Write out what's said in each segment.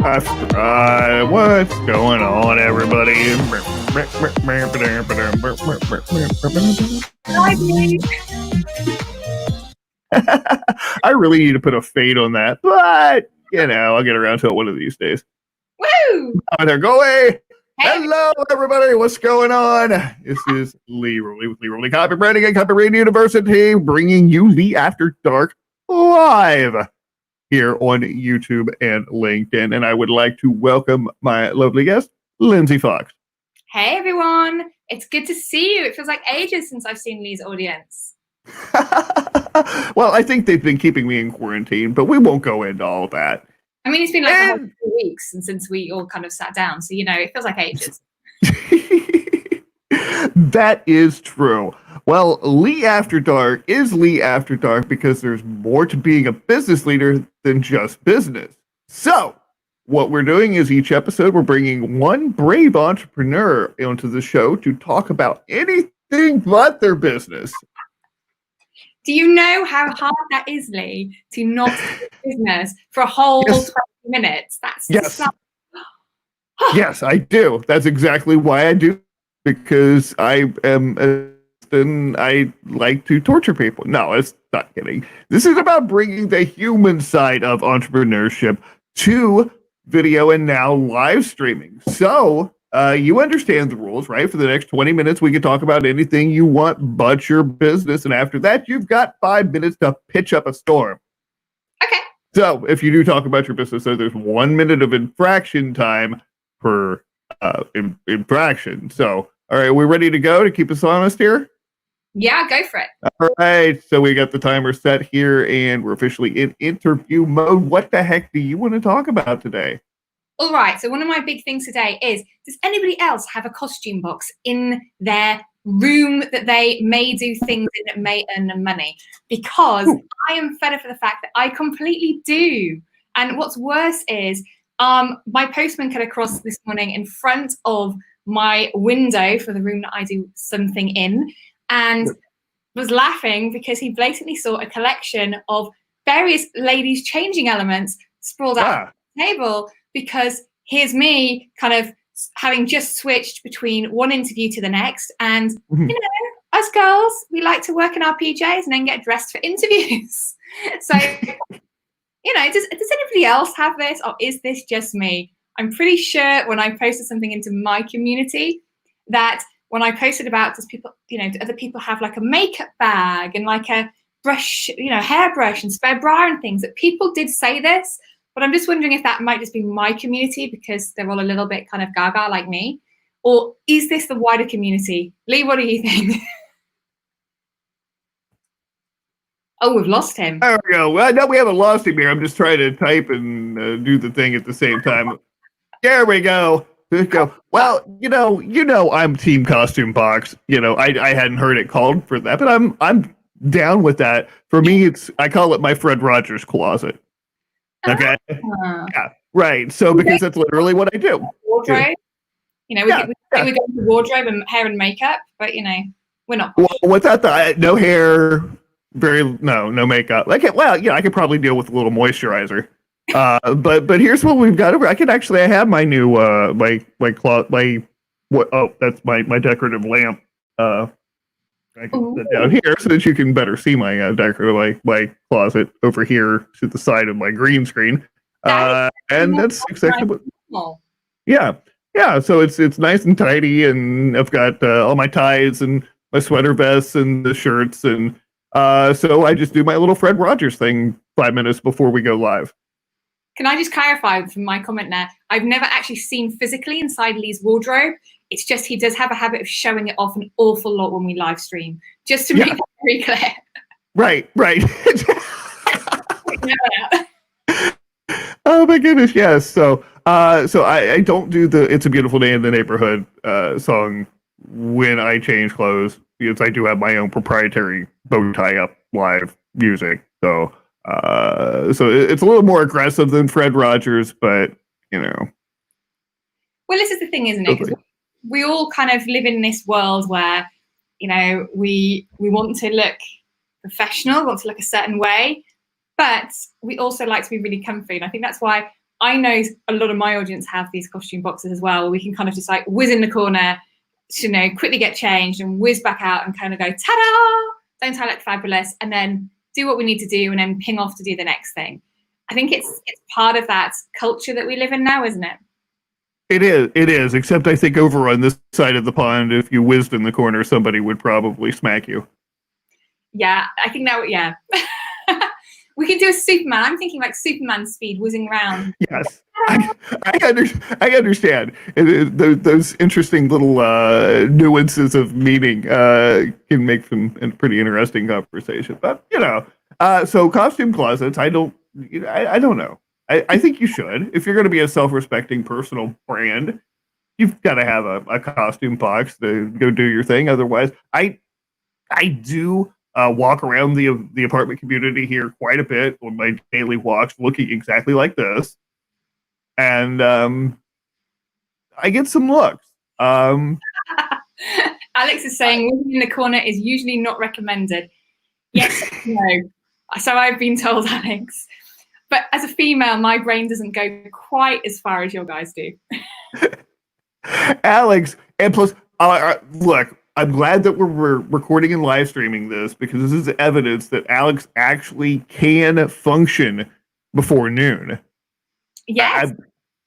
What's going on, everybody? I really need to put a fade on that, but I'll get around to it one of these days. Woo! Oh, there, go away. Hey. Hello, everybody. What's going on? This is Lee Rowley with Lee Rowley Copywriting and Copywriting University, bringing you the After Dark live here on YouTube and LinkedIn. And I would like to welcome my lovely guest, Lyndsey Fox. Hey, everyone. It's good to see you. It feels like ages since I've seen Lee's audience. Well, I think they've been keeping me in quarantine, but we won't go into all that. I mean, it's been like 2 weeks since we all kind of sat down. So, it feels like ages. That is true. Well, Lee After Dark is Lee After Dark because there's more to being a business leader than just business. So what we're doing is each episode, we're bringing one brave entrepreneur onto the show to talk about anything but their business. Do you know how hard that is, Lee, to not do business for a whole 20 minutes? That's Yes, I do. That's exactly why I do, because I like to torture people. No, it's not kidding. This is about bringing the human side of entrepreneurship to video and now live streaming. So you understand the rules, right? For the next 20 minutes, we can talk about anything you want but your business. And after that, you've got 5 minutes to pitch up a storm. Okay. So if you do talk about your business, so there's 1 minute of infraction time per infraction. So, all right, we ready to go to keep us honest here? Yeah, go for it. All right, so we got the timer set here, and we're officially in interview mode. What the heck do you want to talk about today? All right, so one of my big things today is, does anybody else have a costume box in their room that they may do things in that may earn them money? Because I am fed up for the fact that I completely do. And what's worse is my postman came across this morning in front of my window for the room that I do something in, and was laughing because he blatantly saw a collection of various ladies' changing elements sprawled out on the table, because here's me kind of having just switched between one interview to the next. And, us girls, we like to work in our PJs and then get dressed for interviews. So, does anybody else have this, or is this just me? I'm pretty sure when I posted something into my community that when I posted about, does people, do other people have like a makeup bag and like a brush, hairbrush and spare bra and things, that people did say this. But I'm just wondering if that might just be my community because they're all a little bit kind of gaga like me. Or is this the wider community? Lee, what do you think? Oh, we've lost him. There we go. Well, no, we haven't lost him here. I'm just trying to type and do the thing at the same time. There we go. There we go. Well, I'm Team Costume Box. I hadn't heard it called for that, but I'm down with that. For me, I call it my Fred Rogers closet. Okay. Yeah. Right. So because that's literally what I do. Wardrobe. We go into wardrobe and hair and makeup, but we're not. Well, without the no hair, no makeup. I could probably deal with a little moisturizer. But here's what we've got over. I have my new that's my decorative lamp. I can sit down here so that you can better see my decorative my closet over here to the side of my green screen. And that's exactly what. Yeah. So it's nice and tidy, and I've got all my ties and my sweater vests and the shirts, and so I just do my little Fred Rogers thing 5 minutes before we go live. Can I just clarify from my comment there? I've never actually seen physically inside Lee's wardrobe. It's just he does have a habit of showing it off an awful lot when we live stream, just to make that very clear. Right. Oh my goodness, yes. So I don't do the "It's a Beautiful Day in the Neighborhood" song when I change clothes, because I do have my own proprietary bow tie up live music. So it's a little more aggressive than Fred Rogers, but Well, this is the thing, isn't it? Because we all kind of live in this world where, we want to look professional, want to look a certain way, but we also like to be really comfy. And I think that's why I know a lot of my audience have these costume boxes as well, where we can kind of just like whiz in the corner, quickly get changed and whiz back out and kind of go, ta-da! Don't I look fabulous? And then do what we need to do and then ping off to do the next thing. I think it's part of that culture that we live in now, isn't it? It is, except I think over on this side of the pond, if you whizzed in the corner, somebody would probably smack you. Yeah, I think that, yeah. We can do a Superman. I'm thinking like Superman speed whizzing around. Yes, I understand. Those interesting little nuances of meaning can make some a pretty interesting conversation. But so costume closets, I don't know. I think you should. If you're going to be a self-respecting personal brand, you've got to have a costume box to go do your thing. Otherwise, I do walk around the apartment community here quite a bit on my daily walks, looking exactly like this, and I get some looks. Alex is saying moving in the corner is usually not recommended. Yes, no. So I've been told, Alex. But as a female, my brain doesn't go quite as far as your guys do. Alex, and plus, look, I'm glad that we're recording and live streaming this, because this is evidence that Alex actually can function before noon. Yes,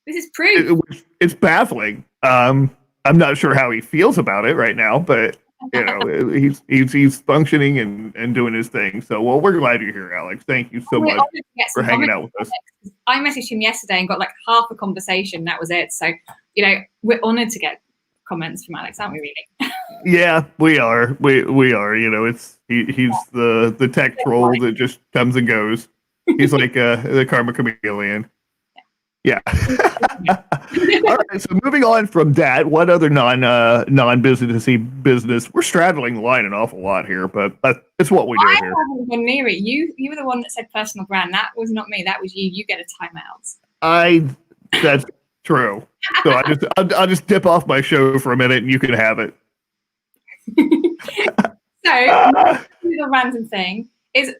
this is proof. It's baffling. I'm not sure how he feels about it right now, but he's functioning and doing his thing. So, well, we're glad you're here, Alex. Thank you so much for hanging out with us. I messaged him yesterday and got like half a conversation. That was it. So, we're honored to get comments from Alex, aren't we? Really? Yeah, we are. We are. He's the tech troll that just comes and goes. He's like the karma chameleon. Yeah. All right. So moving on from that, what other non-businessy business? We're straddling the line an awful lot here, but it's what we do here. I haven't gone near it. You were the one that said personal brand. That was not me. That was you. You get a timeout. That's true. So I'll just dip off my show for a minute, and you can have it. So the random thing is,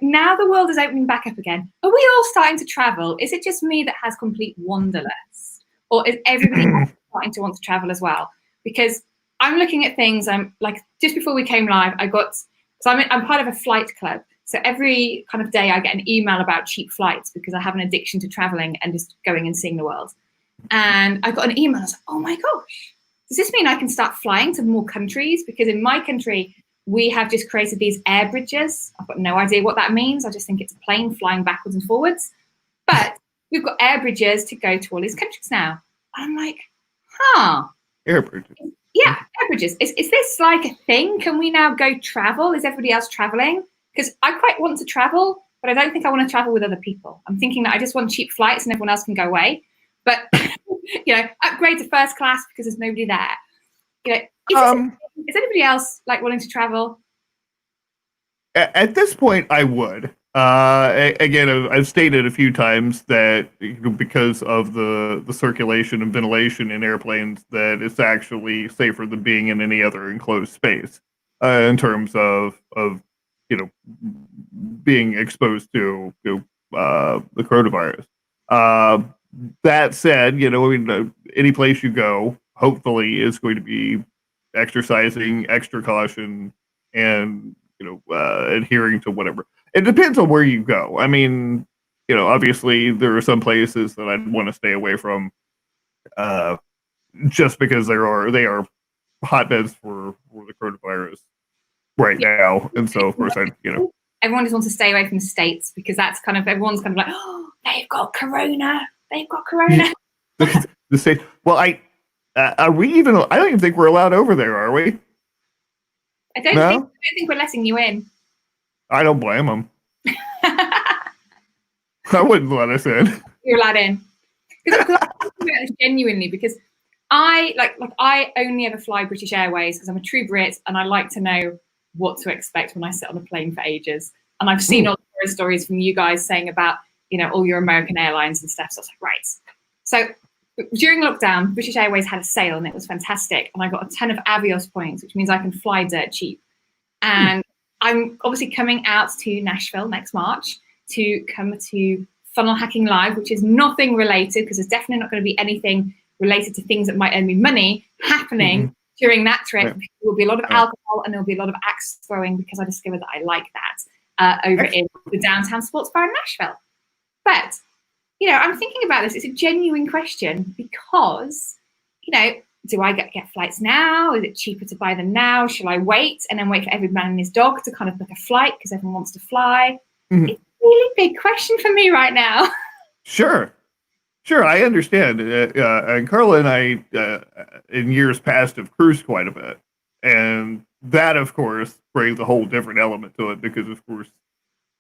now the world is opening back up again. Are we all starting to travel? Is it just me that has complete wanderlust, or is everybody starting to want to travel as well? Because I'm looking at things. I'm like, just before we came live, I'm part of a flight club. So every kind of day I get an email about cheap flights, because I have an addiction to traveling and just going and seeing the world. And I got an email. I was like, oh my gosh, does this mean I can start flying to more countries? Because in my country, we have just created these air bridges. I've got no idea what that means. I just think it's a plane flying backwards and forwards. But we've got air bridges to go to all these countries now. And I'm like, Air bridges. Yeah, air bridges. Is this like a thing? Can we now go travel? Is everybody else traveling? Because I quite want to travel, but I don't think I want to travel with other people. I'm thinking that I just want cheap flights and everyone else can go away. But, upgrade to first class because there's nobody there. Is anybody else like wanting to travel? At this point, I would. Again, I've stated a few times that because of the circulation and ventilation in airplanes, that it's actually safer than being in any other enclosed space in terms of being exposed to the coronavirus. That said, any place you go, hopefully, is going to be exercising extra caution and adhering to whatever. It depends on where you go. I mean, obviously there are some places that I'd want to stay away from, just because they are hotbeds for the coronavirus right now, and so of course everyone just wants to stay away from the States, because that's kind of, everyone's kind of like, oh, they've got corona. The States. Well, are we even? I don't even think we're allowed over there, are we? I don't think we're letting you in. I don't blame them. I wouldn't let us in. You're allowed in. Genuinely, because I only ever fly British Airways because I'm a true Brit and I like to know what to expect when I sit on a plane for ages. And I've seen all the horror stories from you guys saying about, all your American Airlines and stuff. So I was like, right. So during lockdown, British Airways had a sale and it was fantastic. And I got a ton of Avios points, which means I can fly dirt cheap. And I'm obviously coming out to Nashville next March to come to Funnel Hacking Live, which is nothing related, because there's definitely not going to be anything related to things that might earn me money happening during that trip. There will be a lot of alcohol and there'll be a lot of axe throwing, because I discovered that I like that over in the downtown sports bar in Nashville. But, you know, I'm thinking about this. It's a genuine question because, you know, do I get flights now? Is it cheaper to buy them now? Shall I wait and then wait for every man and his dog to kind of book a flight because everyone wants to fly? It's a really big question for me right now. Sure, I understand. And Carla and I, in years past, have cruised quite a bit. And that, of course, brings a whole different element to it because, of course,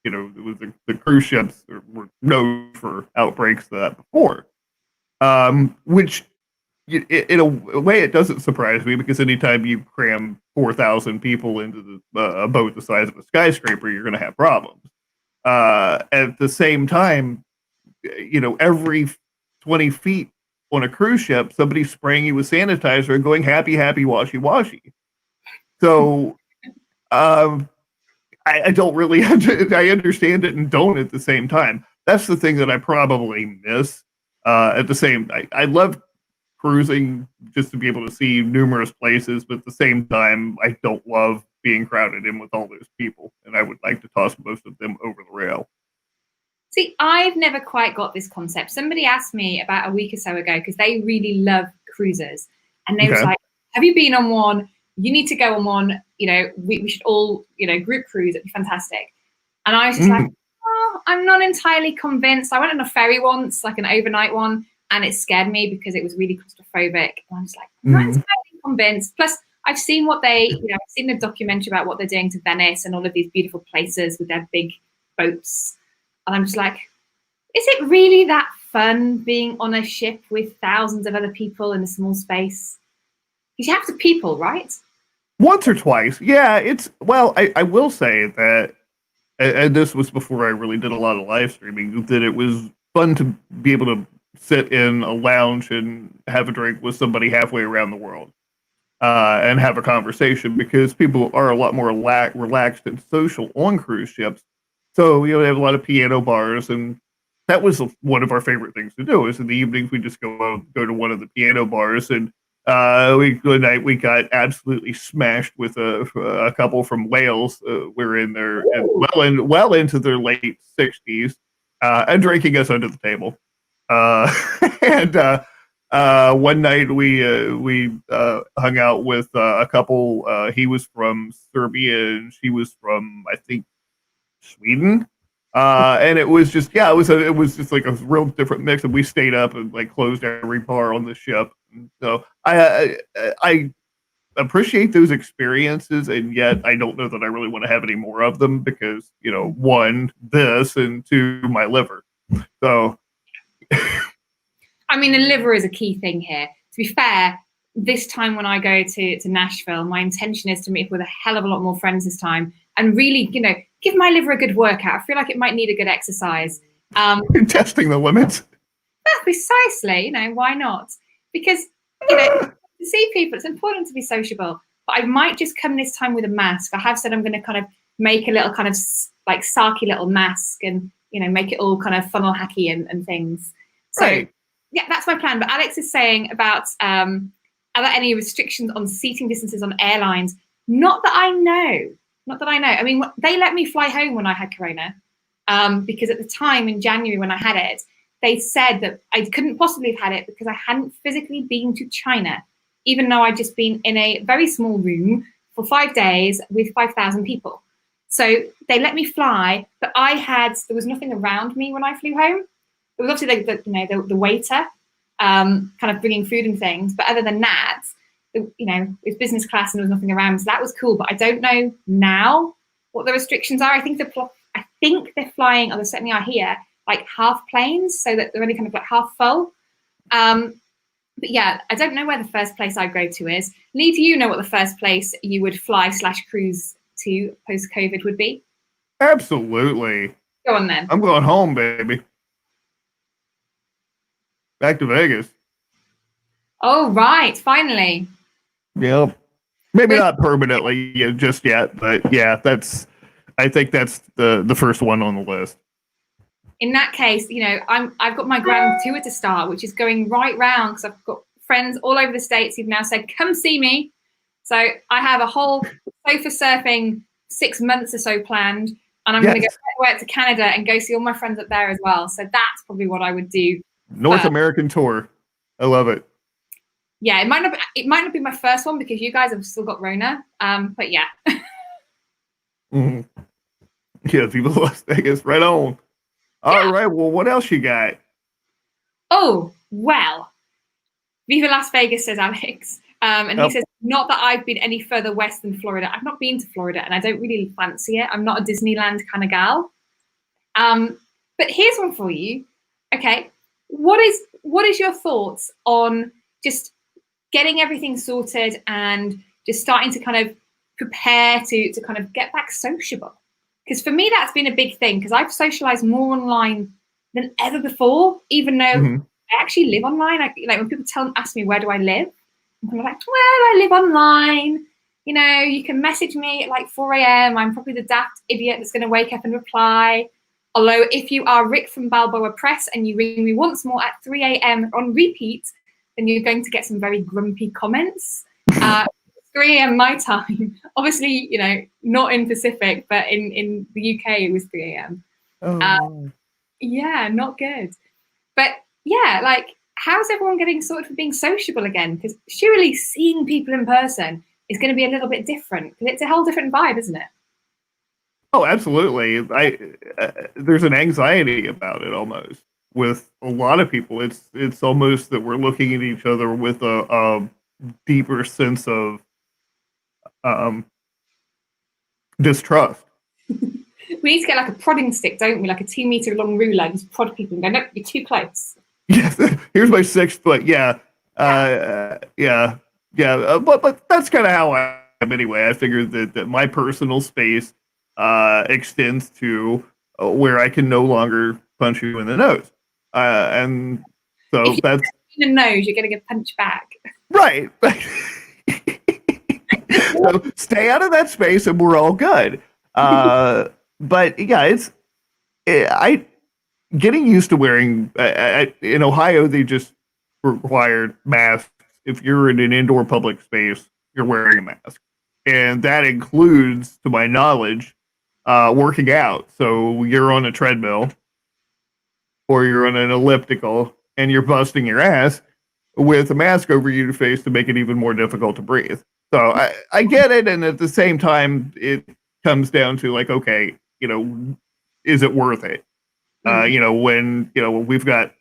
you know, it was the cruise ships were known for outbreaks of that before. Which, in a way, it doesn't surprise me, because anytime you cram 4,000 people into a boat the size of a skyscraper, you're going to have problems. At the same time, you know, every 20 feet on a cruise ship, somebody's spraying you with sanitizer and going, happy, happy, washy, washy. So, I don't really, I understand it and don't at the same time. That's the thing that I probably miss. At the same, I love cruising just to be able to see numerous places, but at the same time, I don't love being crowded in with all those people, and I would like to toss most of them over the rail. See, I've never quite got this concept. Somebody asked me about a week or so ago, because they really love cruises, and they was like, have you been on one? You need to go on one. You know, we should all, you know, group cruise. It'd be fantastic. And I was just like, oh, I'm not entirely convinced. I went on a ferry once, like an overnight one, and it scared me because it was really claustrophobic. And I was like, I'm not entirely convinced. Plus, I've seen what they, you know, I've seen a documentary about what they're doing to Venice and all of these beautiful places with their big boats. And I'm just like, is it really that fun being on a ship with thousands of other people in a small space? Because you have to people, right? Once or twice. Yeah, it's, well, I will say that, and this was before I really did a lot of live streaming, that it was fun to be able to sit in a lounge and have a drink with somebody halfway around the world. And have a conversation, because people are a lot more relaxed and social on cruise ships. So, you know, they have a lot of piano bars, and that was one of our favorite things to do. Is in the evenings we just go to one of the piano bars, and one night we got absolutely smashed with a couple from Wales. We're in there well into their late 60s, and drinking us under the table. And one night we hung out with a couple. He was from Serbia and she was from, I think, Sweden. And it was just, it was just like a real different mix. And we stayed up and like closed every bar on the ship. And so I appreciate those experiences, and yet I don't know that I really want to have any more of them, because, you know, one, this, and two, my liver. So. I mean, the liver is a key thing here. To be fair, this time when I go to Nashville, my intention is to meet with a hell of a lot more friends this time and really, you know, give my liver a good workout. I feel like it might need a good exercise. Testing the limits. Yeah, precisely. You know, why not? Because, you know, to see people, it's important to be sociable. But I might just come this time with a mask. I have said I'm going to kind of make a little kind of like sarky little mask and, you know, make it all kind of funnel hacky and things. So. Right. Yeah, that's my plan. But Alex is saying about are there any restrictions on seating distances on airlines? Not that I know. I mean, they let me fly home when I had corona, because at the time in January when I had it, they said that I couldn't possibly have had it because I hadn't physically been to China, even though I'd just been in a very small room for 5 days with 5,000 people. So they let me fly, but there was nothing around me when I flew home. It was obviously the waiter kind of bringing food and things. But other than that, you know, it was business class and there was nothing around. So that was cool. But I don't know now what the restrictions are. I think they're flying, or they certainly are here, like half planes, so that they're only kind of like half full. But yeah, I don't know where the first place I'd go to is. Lee, do you know what the first place you would fly/cruise to post-COVID would be? Absolutely. Go on then. I'm going home, baby. Back to Vegas. Oh, right. Finally. Yep. Maybe not permanently just yet, but yeah, I think that's the first one on the list. in that case, I've got my grand tour to start, which is going right round because I've got friends all over the States who've now said, come see me. So I have a whole sofa surfing 6 months or so planned, and I'm going to go out to Canada and go see all my friends up there as well. So that's probably what I would do. North American tour. I love it. Yeah, it might not be my first one because you guys have still got Rona. But yeah. Mm-hmm. Yeah, people Las Vegas, right on. All right, well, what else you got? Oh, well, Viva Las Vegas, says Alex. And he says, not that I've been any further west than Florida. I've not been to Florida and I don't really fancy it. I'm not a Disneyland kind of gal. But here's one for you. Okay. What is your thoughts on just getting everything sorted and just starting to kind of prepare to kind of get back sociable? Because for me, that's been a big thing because I've socialized more online than ever before, even though I actually live online. Like when people ask me, where do I live? I'm kind of like, well, I live online. You can message me at like 4 a.m. I'm probably the daft idiot that's going to wake up and reply. Although if you are Rick from Balboa Press and you ring me once more at 3 a.m. on repeat, then you're going to get some very grumpy comments. 3 a.m. my time. Obviously, not in Pacific, but in the UK it was 3 a.m. Yeah, not good. But yeah, like, how's everyone getting sorted for being sociable again? Because surely seeing people in person is going to be a little bit different. Because it's a whole different vibe, isn't it? Oh, absolutely. There's an anxiety about it almost with a lot of people. It's almost that we're looking at each other with a deeper sense of distrust. We need to get like a prodding stick, don't we? Like a 2 meter long ruler and just prod people and go, no, you're too close. Yes, here's my 6 foot. Yeah. But that's kind of how I am anyway. I figured that my personal space extends to where I can no longer punch you in the nose. And so that's in the nose, you're going to get punched back. Right. So stay out of that space and we're all good. But yeah, I getting used to wearing, in Ohio, they just required masks. If you're in an indoor public space, you're wearing a mask. And that includes, to my knowledge, working out. So you're on a treadmill or you're on an elliptical and you're busting your ass with a mask over your face to make it even more difficult to breathe. So I get it. And at the same time, it comes down to like, okay, is it worth it? When, we've got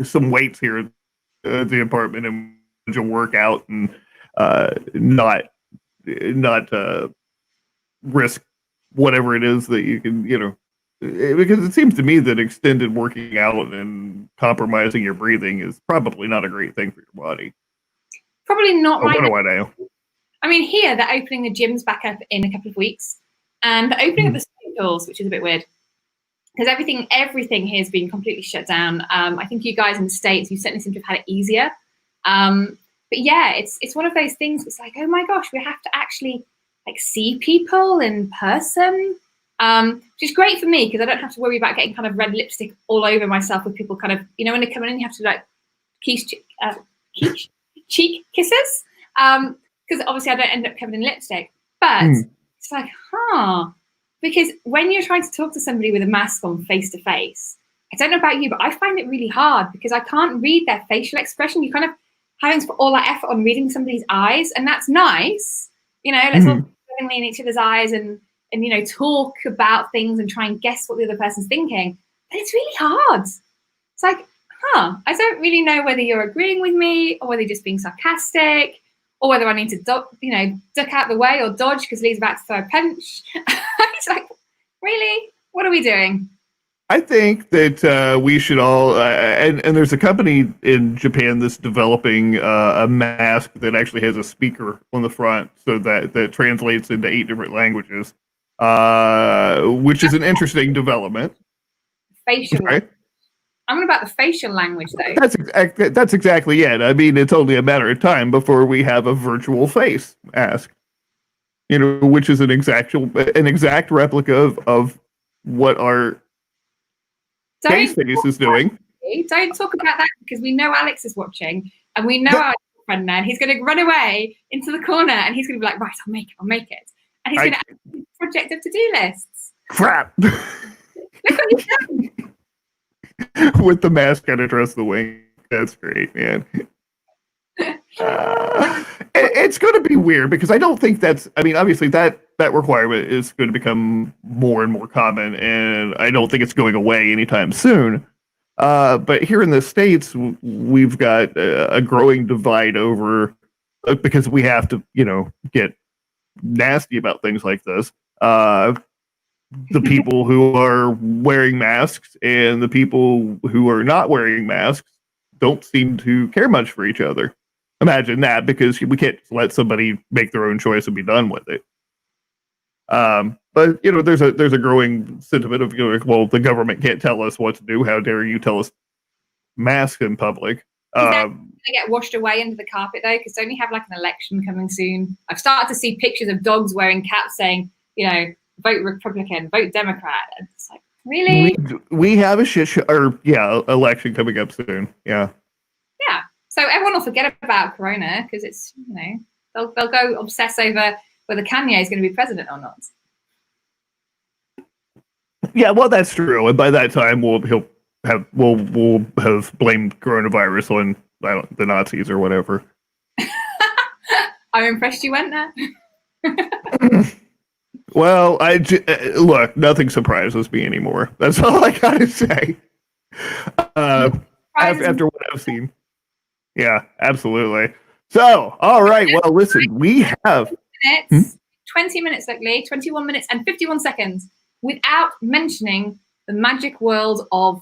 some weights here at the apartment and to work out and not risk whatever it is that you can, because it seems to me that extended working out and compromising your breathing is probably not a great thing for your body. Probably not right now. What do I know? I mean, here they're opening the gyms back up in a couple of weeks, and they're opening up the swimming pools, which is a bit weird because everything here has been completely shut down. I think you guys in the States, you certainly seem to have had it easier. But yeah, it's one of those things. It's like, oh my gosh, we have to actually like see people in person, which is great for me because I don't have to worry about getting kind of red lipstick all over myself with people kind of, when they come in, you have to like cheek kisses. Because obviously I don't end up covered in lipstick, but it's like, because when you're trying to talk to somebody with a mask on face to face, I don't know about you, but I find it really hard because I can't read their facial expression. You kind of having to put all that effort on reading somebody's eyes, and that's nice. Let's all look in each other's eyes and talk about things and try and guess what the other person's thinking. But it's really hard. It's like, I don't really know whether you're agreeing with me or whether you're just being sarcastic. Or whether I need to, duck out the way or dodge because Lee's about to throw a punch. It's like, really? What are we doing? I think that we should all, and there's a company in Japan that's developing a mask that actually has a speaker on the front, so that translates into 8 different languages, which is an interesting development. Facial. Right? I'm about the facial language, though. That's exactly it. I mean, it's only a matter of time before we have a virtual face mask, which is an exact replica of what our Face is doing. Don't talk about that because we know Alex is watching and we know our friend man. He's going to run away into the corner and he's going to be like, right, I'll make it. And he's going to add a project of to-do lists. Crap. Look what you've done. With the mask and address the wing. That's great, man. It's going to be weird because I don't think obviously that requirement is going to become more and more common, and I don't think it's going away anytime soon. But here in the States, we've got a growing divide over, because we have to, get nasty about things like this. The people who are wearing masks and the people who are not wearing masks don't seem to care much for each other. Imagine that, because we can't let somebody make their own choice and be done with it. But there's a growing sentiment of, well, the government can't tell us what to do. How dare you tell us mask in public? Is that going to get washed away under the carpet though? Because don't we have like an election coming soon? I've started to see pictures of dogs wearing caps saying, vote Republican, vote Democrat. And it's like, really? We have a shit show, election coming up soon. Yeah. Yeah. So everyone will forget about Corona because it's, they'll go obsess over whether Kanye is going to be president or not. Yeah, well, that's true. And by that time, we'll have blamed coronavirus on the Nazis or whatever. I'm impressed you went there. Well, look, nothing surprises me anymore. That's all I gotta say. After what I've seen. Yeah, absolutely. So, all right. Well, listen, we have 20 minutes, luckily, 21 minutes and 51 seconds without mentioning the magic world of,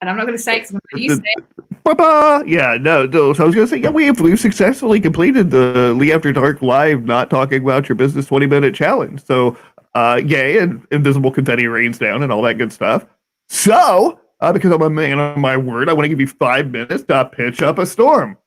and I'm not going to say it because I'm going to use it. Yeah, no. So I was going to say, we've successfully completed the Lee After Dark Live Not Talking About Your Business 20-minute challenge. So, yay, and invisible confetti rains down and all that good stuff. So, because I'm a man of my word, I want to give you 5 minutes to pitch up a storm.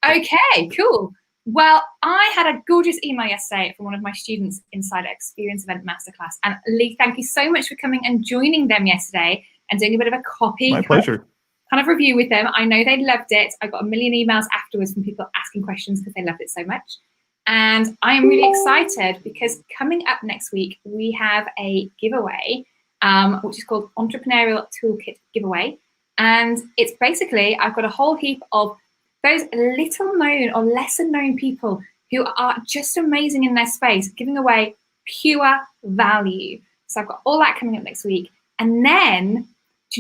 Okay, cool. Well, I had a gorgeous email yesterday from one of my students inside our Experience Event Masterclass. And Lee, thank you so much for coming and joining them yesterday and doing a bit of a copy. My pleasure. Kind of review with them. I know they loved it. I got a million emails afterwards from people asking questions because they loved it so much. And I am really excited because coming up next week, we have a giveaway, which is called Entrepreneurial Toolkit Giveaway. And it's basically, I've got a whole heap of those little known or lesser known people who are just amazing in their space, giving away pure value. So I've got all that coming up next week. And then,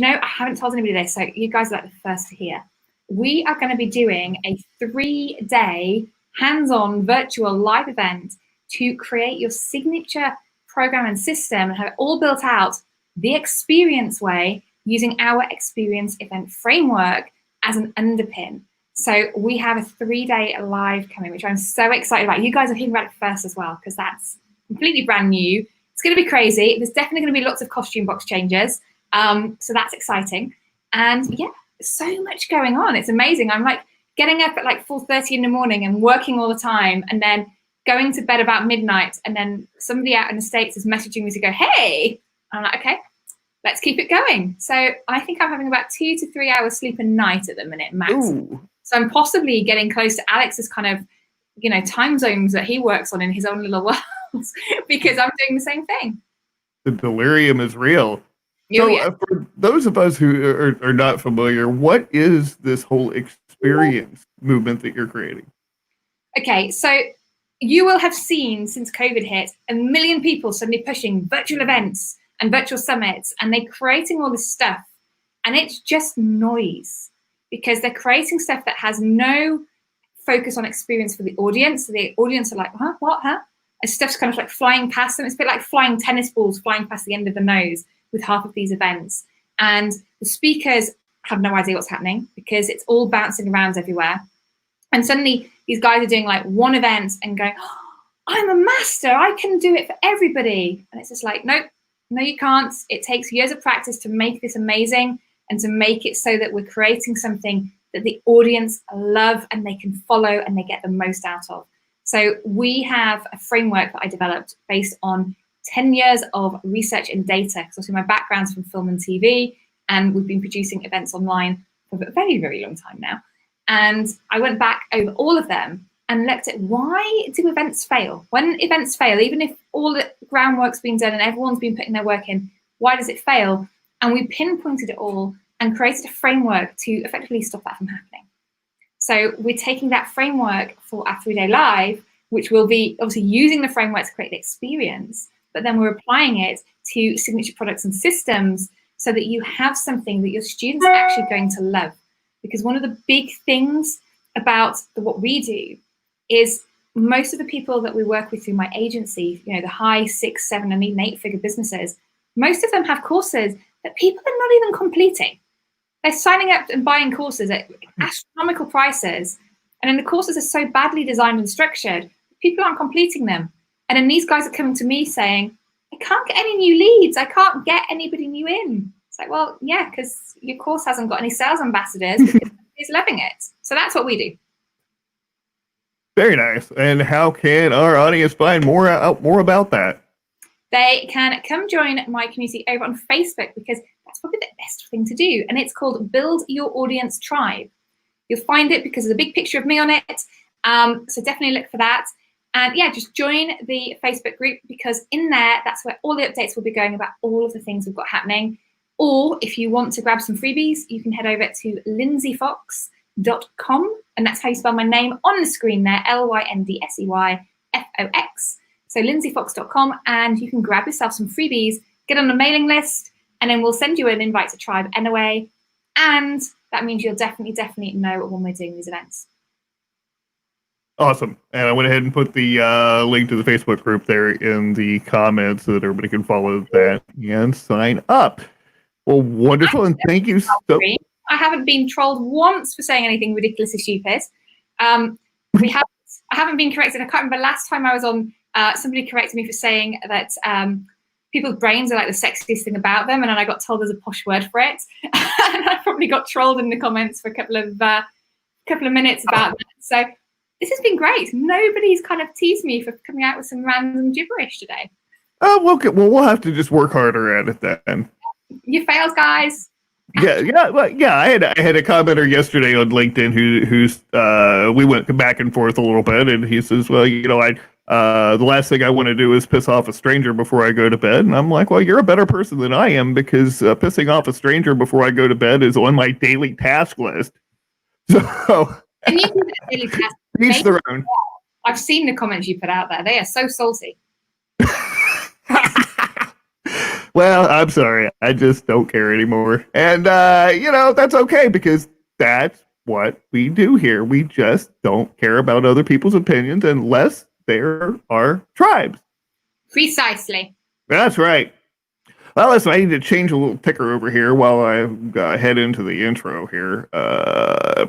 I haven't told anybody this, so you guys are like the first to hear. We are going to be doing a 3-day hands-on virtual live event to create your signature program and system and have it all built out the experience way using our experience event framework as an underpin. So we have a 3-day live coming, which I'm so excited about. You guys are hearing about it first as well, because that's completely brand new. It's going to be crazy. There's definitely going to be lots of costume box changes. So that's exciting. And yeah, so much going on. It's amazing. I'm like getting up at like 4:30 in the morning and working all the time and then going to bed about midnight. And then somebody out in the States is messaging me to go, hey, I'm like, okay, let's keep it going. So I think I'm having about 2 to 3 hours sleep a night at the minute, max. Ooh. So I'm possibly getting close to Alex's kind of, time zones that he works on in his own little world because I'm doing the same thing. The delirium is real. For those of us who are not familiar, what is this whole experience movement that you're creating? Okay, so you will have seen since COVID hit, 1 million people suddenly pushing virtual events and virtual summits, and they're creating all this stuff. And it's just noise because they're creating stuff that has no focus on experience for the audience. So the audience are like, what? And stuff's kind of like flying past them. It's a bit like flying tennis balls flying past the end of the nose with half of these events. And the speakers have no idea what's happening because it's all bouncing around everywhere. And suddenly these guys are doing like one event and going, I'm a master, I can do it for everybody. And it's just like, nope, no, you can't. It takes years of practice to make this amazing and to make it so that we're creating something that the audience love and they can follow and they get the most out of. So we have a framework that I developed based on 10 years of research and data, because obviously my background's from film and TV. and we've been producing events online for a very, very long time now. And I went back over all of them and looked at why do events fail? When events fail, even if all the groundwork's been done and everyone's been putting their work in, why does it fail? And we pinpointed it all and created a framework to effectively stop that from happening. So we're taking that framework for our 3-day live, which will be obviously using the framework to create the experience, but then we're applying it to signature products and systems so that you have something that your students are actually going to love. Because one of the big things about what we do is most of the people that we work with through my agency, the high 6, 7, and even 8-figure businesses, most of them have courses that people are not even completing. They're signing up and buying courses at astronomical prices. And then the courses are so badly designed and structured, people aren't completing them. And then these guys are coming to me saying, I can't get any new leads. I can't get anybody new in. It's like, well, yeah, because your course hasn't got any sales ambassadors because nobody's loving it. So that's what we do. Very nice. And how can our audience find more about that? They can come join my community over on Facebook because that's probably the best thing to do. And it's called Build Your Audience Tribe. You'll find it because there's a big picture of me on it. So definitely look for that. And yeah, just join the Facebook group because in there, that's where all the updates will be going about all of the things we've got happening. Or if you want to grab some freebies, you can head over to lyndseyfox.com. And that's how you spell my name on the screen there, LYNDSEYFOX. So lyndseyfox.com, and you can grab yourself some freebies, get on the mailing list, and then we'll send you an invite to Tribe anyway. And that means you'll definitely know when we're doing these events. Awesome. And I went ahead and put the link to the Facebook group there in the comments so that everybody can follow that and sign up. Well, wonderful. And thank you so much. I haven't been trolled once for saying anything ridiculously stupid. I haven't been corrected. I can't remember last time I was on, somebody corrected me for saying that people's brains are like the sexiest thing about them. And then I got told there's a posh word for it. And I probably got trolled in the comments for a couple of minutes about that. So this has been great. Nobody's kind of teased me for coming out with some random gibberish today. Oh, well, we'll have to just work harder at it then. You failed, guys. I had a commenter yesterday on LinkedIn who's we went back and forth a little bit, and he says, well, the last thing I want to do is piss off a stranger before I go to bed. And I'm like, well, you're a better person than I am because pissing off a stranger before I go to bed is on my daily task list. So and you do that daily task. Each their own. I've seen the comments you put out there. They are so salty. Well, I'm sorry. I just don't care anymore. And, that's okay because that's what we do here. We just don't care about other people's opinions unless there are tribes. Precisely. That's right. Well, listen, I need to change a little ticker over here while I head into the intro here. All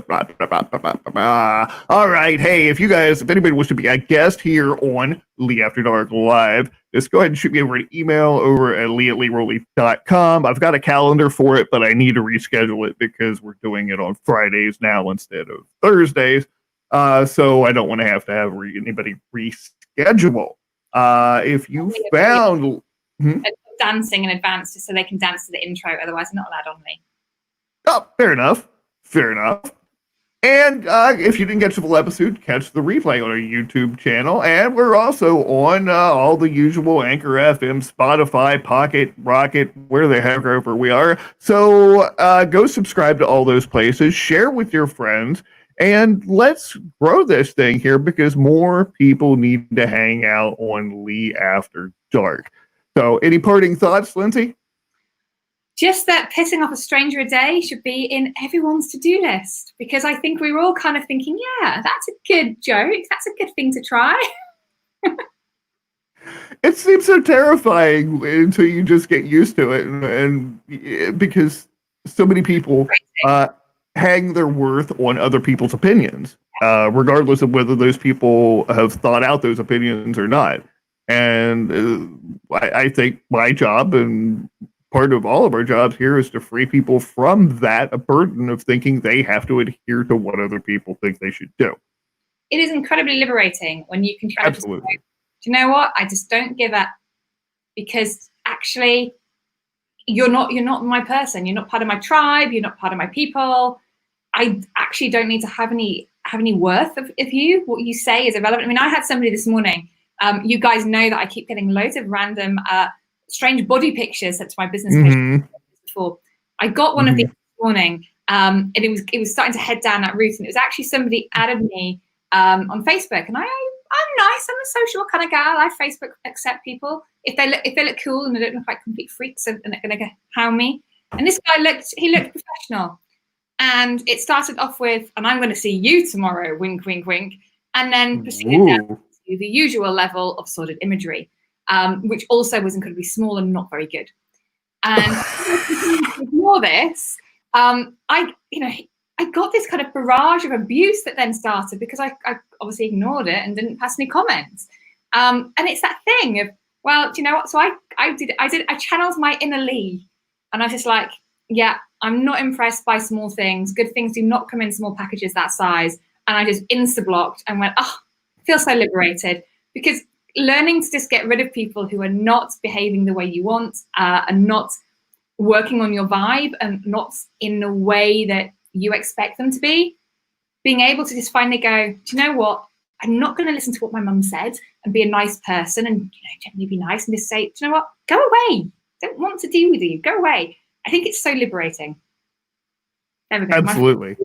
right. Hey, if anybody wants to be a guest here on Lee After Dark Live, just go ahead and shoot me over an email over at lee@leeroleaf.com. I've got a calendar for it, but I need to reschedule it because we're doing it on Fridays now instead of Thursdays. So I don't want to have anybody reschedule. If you found... dancing in advance just so they can dance to the intro, otherwise they're not allowed on me. Oh, fair enough. And if you didn't catch the full episode, catch the replay on our YouTube channel. And we're also on all the usual Anchor FM, Spotify, Pocket, Rocket, where the heck ever we are. So go subscribe to all those places, share with your friends, and let's grow this thing here because more people need to hang out on Lee After Dark. So any parting thoughts, Lyndsey? Just that pissing off a stranger a day should be in everyone's to-do list because I think we were all kind of thinking, yeah, that's a good joke. That's a good thing to try. It seems so terrifying until you just get used to it. And because so many people hang their worth on other people's opinions, regardless of whether those people have thought out those opinions or not. And I think my job and part of all of our jobs here is to free people from that burden of thinking they have to adhere to what other people think they should do. It is incredibly liberating when you can kind of just go, do you know what? I just don't give up because actually you're not my person. You're not part of my tribe. You're not part of my people. I actually don't need to have any worth of you. What you say is irrelevant. I mean, I had somebody this morning. You guys know that I keep getting loads of random strange body pictures sent to my business page before. I got one of these this morning, and it was starting to head down that route, and it was actually somebody added me on Facebook, and I'm nice. I'm a social kind of gal. I Facebook accept people if they look cool and they don't look like complete freaks and they're gonna hound me. And this guy looked professional, and it started off with, "And I'm going to see you tomorrow." Wink, wink, wink, and then proceeded down to the usual level of sordid imagery, which also was incredibly small and not very good. And to ignore this, I got this kind of barrage of abuse that then started because I obviously ignored it and didn't pass any comments. And it's that thing of, well, do you know what? So I channeled my inner Lee, and I was just like, yeah, I'm not impressed by small things. Good things do not come in small packages that size. And I just insta-blocked and went, oh, I feel so liberated, because learning to just get rid of people who are not behaving the way you want, and not working on your vibe, and not in the way that you expect them to be, being able to just finally go, do you know what? I'm not going to listen to what my mum said and be a nice person and generally be nice and just say, do you know what? Go away. Don't want to deal with you. Go away. I think it's so liberating. There we go. Absolutely.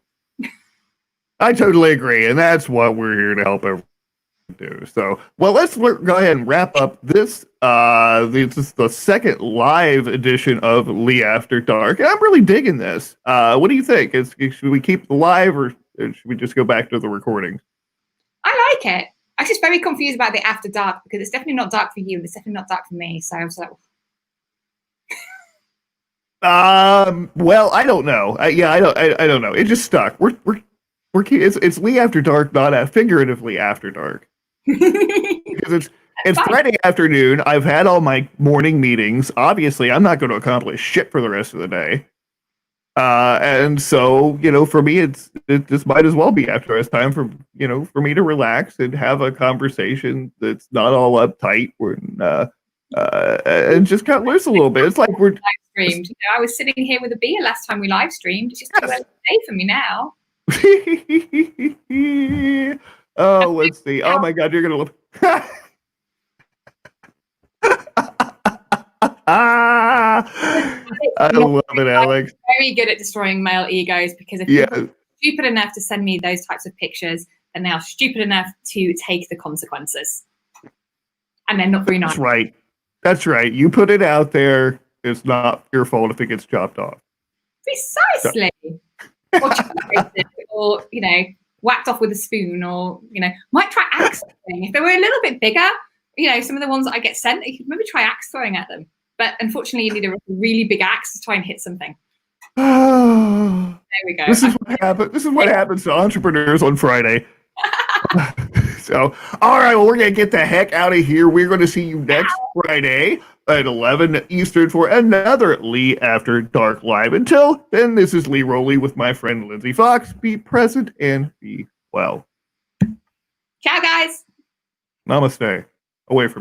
I totally agree. And that's what we're here to help everyone do. So, well, let's go ahead and wrap up this. This is the second live edition of Lee After Dark. And I'm really digging this. What do you think? Should we keep the live, or should we just go back to the recording? I like it. I'm just very confused about the After Dark, because it's definitely not dark for you and it's definitely not dark for me. So I was like, well, I don't know. I don't know. It just stuck. It's Lee After Dark, not figuratively After Dark. Because it's Friday afternoon. I've had all my morning meetings. Obviously, I'm not going to accomplish shit for the rest of the day. And so, for me, it just might as well be after. It's time for me to relax and have a conversation that's not all uptight, and just cut loose a little bit. It's like we're live streamed. I was sitting here with a beer last time we live streamed. It's just too early today for me now. Oh, let's see. Oh my God, you're gonna love. I love it, Alex. I'm very good at destroying male egos, because if people are stupid enough to send me those types of pictures, then they are stupid enough to take the consequences, and they're not very nice. That's right. You put it out there. It's not your fault if it gets chopped off. Precisely. Or whacked off with a spoon, or might try axe throwing. If they were a little bit bigger, some of the ones that I get sent, you could maybe try axe throwing at them. But unfortunately, you need a really big axe to try and hit something. There we go. This is what happens to entrepreneurs on Friday. So, all right, well, we're going to get the heck out of here. We're going to see you next Friday at 11 Eastern for another Lee After Dark Live. Until then, this is Lee Rowley with my friend Lyndsey Fox. Be present and be well. Ciao, guys. Namaste. Away from